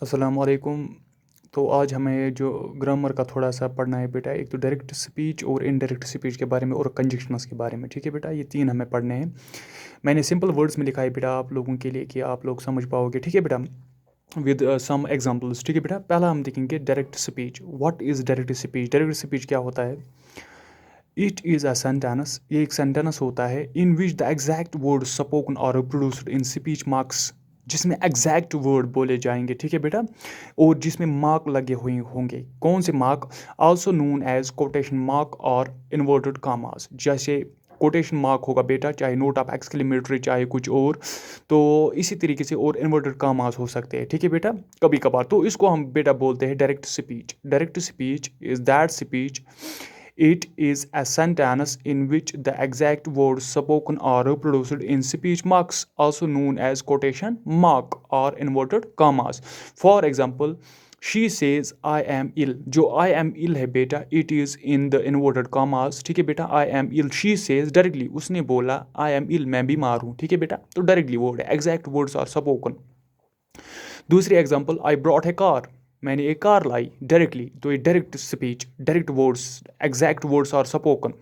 अस्सलाम वालेकुम। तो आज हमें जो ग्रामर का थोड़ा सा पढ़ना है बेटा, एक तो डायरेक्ट स्पीच और इनडायरेक्ट स्पीच के बारे में और कंजक्शंस के बारे में। ठीक है बेटा, ये तीन हमें पढ़ने हैं। मैंने सिंपल वर्ड्स में लिखा है बेटा आप लोगों के लिए कि आप लोग समझ पाओगे। ठीक है बेटा, विद सम एग्जांपल्स। ठीक है बेटा, पहला हम देखेंगे direct speech. What is direct speech? Direct speech क्या होता है? इट इज़ अ सेंटेंस, ये एक सेंटेंस होता है in which the exact word spoken और रिप्रोड्यूस्ड इन स्पीच मार्क्स, जिसमें एग्जैक्ट वर्ड बोले जाएंगे। ठीक है बेटा, और जिसमें मार्क लगे हुए होंगे। कौन से mark? Also known as quotation mark और इन्वर्टेड कामास। जैसे कोटेशन मार्क होगा बेटा, चाहे नोट ऑफ एक्सक्लेमेटरी चाहे कुछ और, तो इसी तरीके से और इन्वर्टेड कामास हो सकते हैं। ठीक है बेटा, कभी कभार। तो इसको हम बेटा बोलते हैं direct speech. Direct speech is that speech, it is a sentence in which the exact words spoken are reproduced in speech marks, also known as quotation mark or inverted commas. For example, she says I am ill. जो I am ill है बेटा, it is in the inverted commas. ठीक है बेटा, I am ill. She says directly, उसने बोला I am ill, मैं बीमार हूँ। ठीक है बेटा, तो directly word है, exact words are spoken. दूसरी example, I brought a car, मैंने एक कार लाई। डायरेक्टली, तो ये direct speech, direct words, exact words are spoken.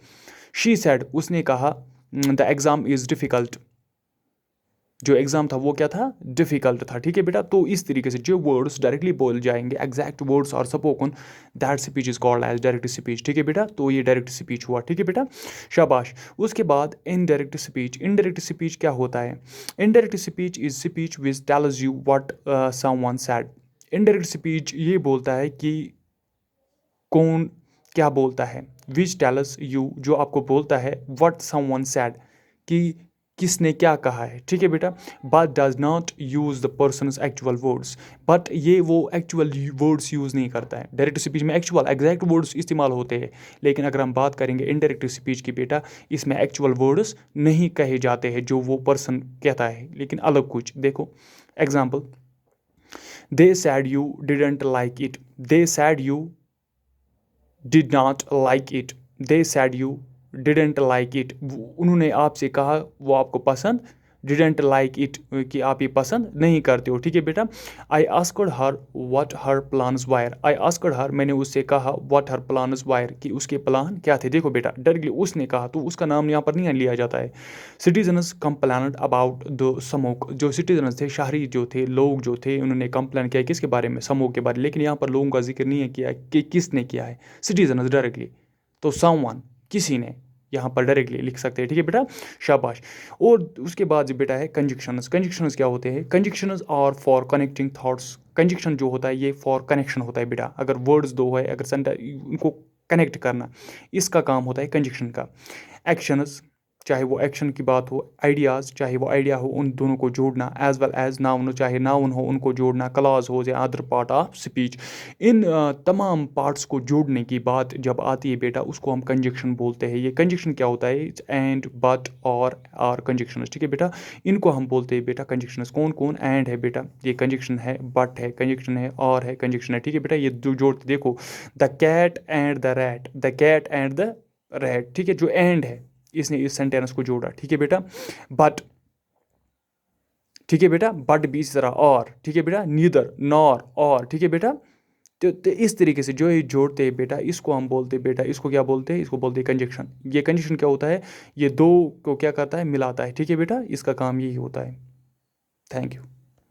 She said, उसने कहा द एग्ज़ाम इज़ डिफ़िकल्ट, जो एग्ज़ाम था वो क्या था? डिफ़िकल्ट था। ठीक है बेटा, तो इस तरीके से जो वर्ड्स डायरेक्टली बोल जाएंगे, exact words are spoken, that speech is called as direct speech. ठीक है बेटा, तो ये डायरेक्ट स्पीच हुआ। ठीक है बेटा, शाबाश। उसके बाद इनडायरेक्ट स्पीच। इनडायरेक्ट स्पीच क्या होता है? Indirect speech is speech which tells you what someone said. Indirect speech ये बोलता है कि कौन क्या बोलता है। विच टेल्स यू, जो आपको बोलता है, व्हाट समवन सेड, कि किसने क्या कहा है। ठीक है बेटा, but does not use the persons actual words, but ये वो एक्चुअल वर्ड्स यूज़ नहीं करता है। डायरेक्ट स्पीच में एक्चुअल एग्जैक्ट वर्ड्स इस्तेमाल होते हैं, लेकिन अगर हम बात करेंगे इनडायरेक्ट स्पीच की बेटा, इसमें एक्चुअल वर्ड्स नहीं कहे जाते हैं जो वो पर्सन कहता है, लेकिन अलग कुछ। देखो example, they sad you didn't like it, they sad you did not like it, they said you didn't like it, उन्होंने आपसे कहा वो आपको पसंद didn't like it, कि आप ये पसंद नहीं करते हो। ठीक है बेटा, I asked her what her plans were, I asked her, मैंने उससे कहा what her plans were, कि उसके प्लान क्या थे। देखो बेटा, डायरेक्टली उसने कहा, तो उसका नाम यहाँ पर नहीं लिया जाता है। Citizens complaint about the smoke, जो सिटीजन्स थे, शहरी जो थे, लोग जो थे, उन्होंने कंप्लेन किया किसके बारे में? स्मोक के बारे में। लेकिन यहाँ पर लोगों का जिक्र नहीं है किया कि किसने किया है, सिटीजन्स डायरेक्टली। तो समवन, किसी ने, यहाँ पर डायरेक्टली लिख सकते हैं। ठीक है बेटा, शाबाश। और उसके बाद जो बेटा है कंजक्शंस। कंजक्शंस क्या होते हैं? Conjunctions are for connecting thoughts. Conjunction जो होता है ये फॉर कनेक्शन होता है बेटा। अगर वर्ड्स दो है, अगर उनको कनेक्ट करना, इसका काम होता है कंजक्शन का। एक्शंस, चाहे वो एक्शन की बात हो, आइडियाज़, चाहे वो आइडिया हो, उन दोनों को जोड़ना, एज वेल एज नाउन, चाहे नाउन हो, उनको जोड़ना, क्लॉज हो या अदर पार्ट ऑफ स्पीच। इन तमाम पार्ट्स को जोड़ने की बात जब आती है बेटा, उसको हम कंजक्शन बोलते हैं। ये कंजक्शन क्या होता है? एंड, बट, और आर कंजक्शन। ठीक है बेटा, इनको हम बोलते हैं बेटा कंजक्शन। कौन कौन? एंड है बेटा, ये कंजक्शन है, बट है कंजक्शन है, और है कंजक्शन है। ठीक है बेटा, ये जोड़ते देखो, the cat and the rat, the cat and the rat. ठीक है, जो एंड है इसने इस सेंटेंस को जोड़ा। ठीक है बेटा, बट, ठीक है बेटा, बट भी इसी तरह, और। ठीक है बेटा, नीदर, नॉर, और। ठीक है बेटा, तो इस तरीके से जो ये जोड़ते हैं बेटा, इसको हम बोलते हैं बेटा, इसको क्या बोलते हैं? इसको बोलते हैं कंजक्शन। ये कंजक्शन क्या होता है? ये दो को क्या करता है? मिलाता है। ठीक है बेटा, इसका काम यही होता है। Thank you.